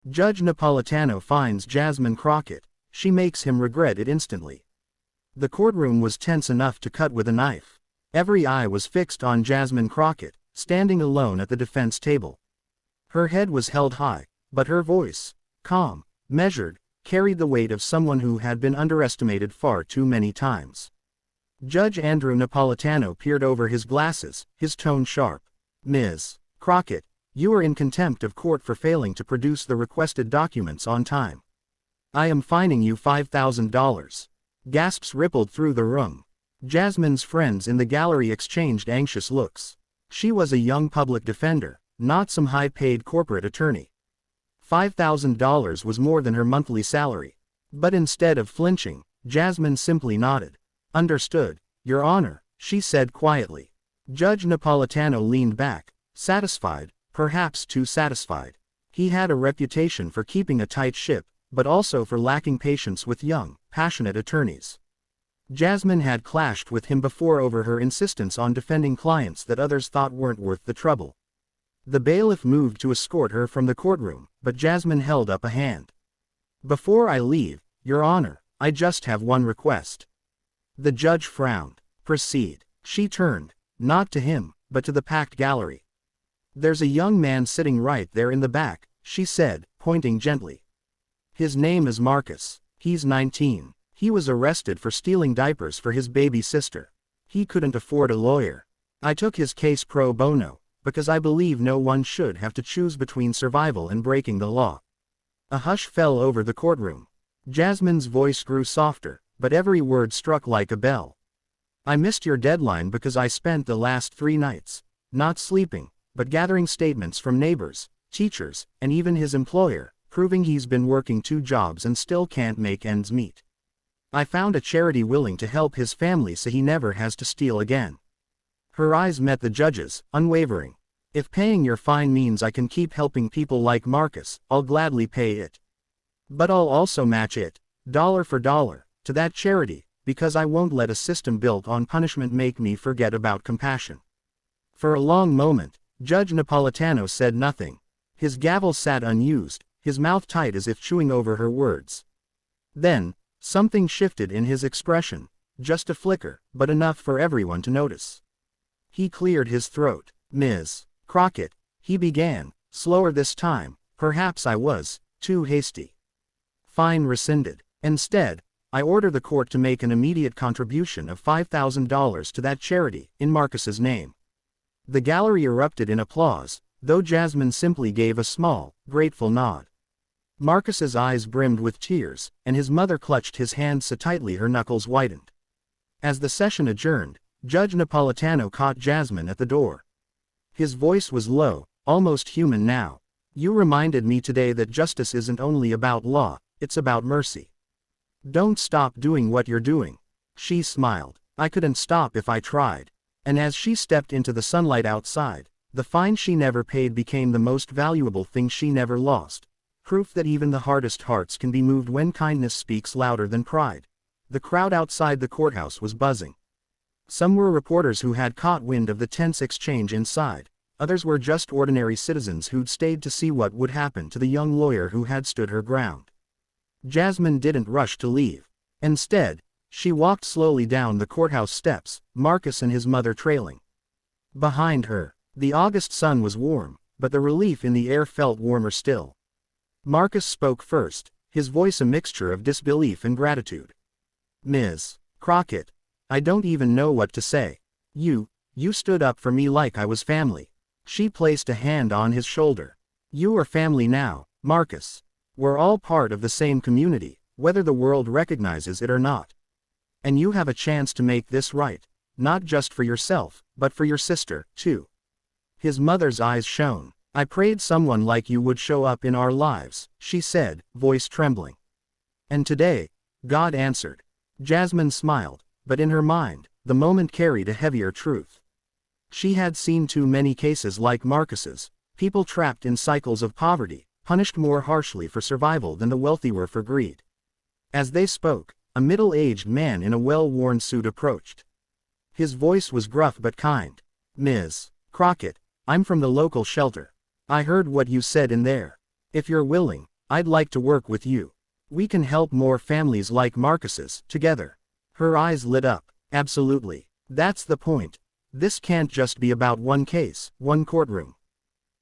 Judge Napolitano finds Jasmine Crockett. She makes him regret it instantly. The courtroom was tense enough to cut with a knife. Every eye was fixed on Jasmine Crockett, standing alone at the defense table. Her head was held high, but her voice, calm, measured, carried the weight of someone who had been underestimated far too many times. Judge Andrew Napolitano peered over his glasses, his tone sharp. "Ms. Crockett, you are in contempt of court for failing to produce the requested documents on time. I am fining you $5,000. Gasps rippled through the room. Jasmine's friends in the gallery exchanged anxious looks. She was a young public defender, not some high-paid corporate attorney. $5,000 was more than her monthly salary. But instead of flinching, Jasmine simply nodded. "Understood, Your Honor," she said quietly. Judge Napolitano leaned back, satisfied, perhaps too satisfied. He had a reputation for keeping a tight ship, but also for lacking patience with young, passionate attorneys. Jasmine had clashed with him before over her insistence on defending clients that others thought weren't worth the trouble. The bailiff moved to escort her from the courtroom, but Jasmine held up a hand. "Before I leave, Your Honor, I just have one request." The judge frowned. "Proceed." She turned, not to him, but to the packed gallery. "There's a young man sitting right there in the back," she said, pointing gently. "His name is Marcus. He's 19. He was arrested for stealing diapers for his baby sister. He couldn't afford a lawyer. I took his case pro bono, because I believe no one should have to choose between survival and breaking the law." A hush fell over the courtroom. Jasmine's voice grew softer, but every word struck like a bell. "I missed your deadline because I spent the last 3 nights, not sleeping, but gathering statements from neighbors, teachers, and even his employer, proving he's been working 2 jobs and still can't make ends meet. I found a charity willing to help his family so he never has to steal again." Her eyes met the judge's, unwavering. "If paying your fine means I can keep helping people like Marcus, I'll gladly pay it. But I'll also match it, dollar for dollar, to that charity, because I won't let a system built on punishment make me forget about compassion." For a long moment, Judge Napolitano said nothing. His gavel sat unused, his mouth tight as if chewing over her words. Then, something shifted in his expression, just a flicker, but enough for everyone to notice. He cleared his throat. "Ms. Crockett," he began, slower this time, "perhaps I was too hasty. Fine rescinded. Instead, I order the court to make an immediate contribution of $5,000 to that charity, in Marcus's name." The gallery erupted in applause, though Jasmine simply gave a small, grateful nod. Marcus's eyes brimmed with tears, and his mother clutched his hand so tightly her knuckles whitened. As the session adjourned, Judge Napolitano caught Jasmine at the door. His voice was low, almost human now. "You reminded me today that justice isn't only about law, it's about mercy. Don't stop doing what you're doing." She smiled. "I couldn't stop if I tried." And as she stepped into the sunlight outside, the fine she never paid became the most valuable thing she never lost. Proof that even the hardest hearts can be moved when kindness speaks louder than pride. The crowd outside the courthouse was buzzing. Some were reporters who had caught wind of the tense exchange inside. Others were just ordinary citizens who'd stayed to see what would happen to the young lawyer who had stood her ground. Jasmine didn't rush to leave. Instead, she walked slowly down the courthouse steps, Marcus and his mother trailing behind her. The August sun was warm, but the relief in the air felt warmer still. Marcus spoke first, his voice a mixture of disbelief and gratitude. "Ms. Crockett, I don't even know what to say. You stood up for me like I was family." She placed a hand on his shoulder. "You are family now, Marcus. We're all part of the same community, whether the world recognizes it or not. And you have a chance to make this right, not just for yourself, but for your sister, too." His mother's eyes shone. "I prayed someone like you would show up in our lives," she said, voice trembling. "And today, God answered." Jasmine smiled, but in her mind, the moment carried a heavier truth. She had seen too many cases like Marcus's, people trapped in cycles of poverty, punished more harshly for survival than the wealthy were for greed. As they spoke, a middle-aged man in a well-worn suit approached. His voice was gruff but kind. "Ms. Crockett, I'm from the local shelter. I heard what you said in there. If you're willing, I'd like to work with you. We can help more families like Marcus's, together. Her eyes lit up. Absolutely. That's the point. This can't just be about one case, one courtroom.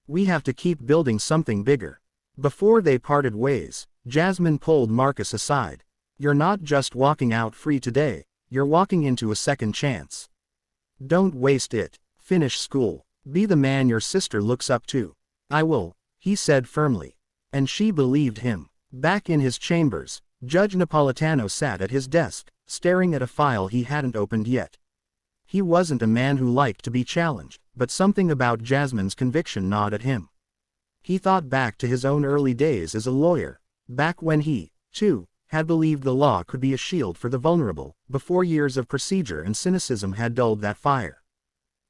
We have to keep building something bigger. Before they parted ways, Jasmine pulled Marcus aside. You're not just walking out free today, you're walking into a second chance. Don't waste it. Finish school. Be the man your sister looks up to. I will, he said firmly. And she believed him. Back in his chambers, Judge Napolitano sat at his desk, staring at a file he hadn't opened yet. He wasn't a man who liked to be challenged, but something about Jasmine's conviction gnawed at him. He thought back to his own early days as a lawyer, back when he, too, had believed the law could be a shield for the vulnerable, before years of procedure and cynicism had dulled that fire.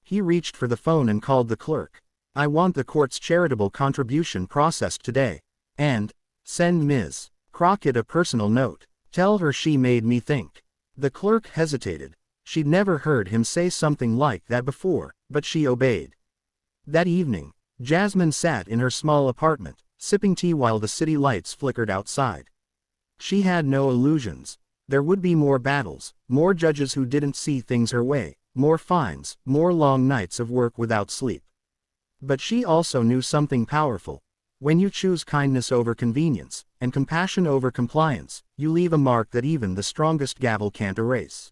He reached for the phone and called the clerk. I want the court's charitable contribution processed today. And, send Ms. Crockett a personal note. Tell her she made me think. The clerk hesitated. She'd never heard him say something like that before, but she obeyed. That evening, Jasmine sat in her small apartment, sipping tea while the city lights flickered outside. She had no illusions. There would be more battles, more judges who didn't see things her way, more fines, more long nights of work without sleep. But she also knew something powerful. When you choose kindness over convenience, and compassion over compliance, you leave a mark that even the strongest gavel can't erase.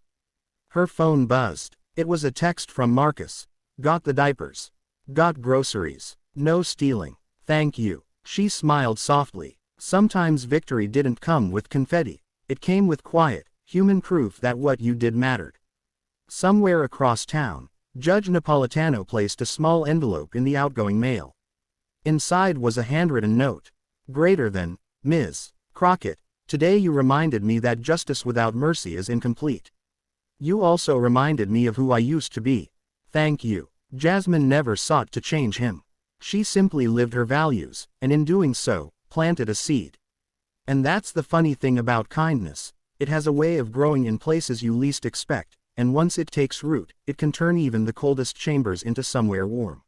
Her phone buzzed. It was a text from Marcus. Got the diapers. Got groceries. No stealing. Thank you. She smiled softly. Sometimes victory didn't come with confetti. It came with quiet, human proof that what you did mattered. Somewhere across town, Judge Napolitano placed a small envelope in the outgoing mail. Inside was a handwritten note. Greater than, Ms. Crockett, today you reminded me that justice without mercy is incomplete. You also reminded me of who I used to be. Thank you. Jasmine never sought to change him. She simply lived her values, and in doing so, planted a seed. And that's the funny thing about kindness. It has a way of growing in places you least expect, and once it takes root, it can turn even the coldest chambers into somewhere warm.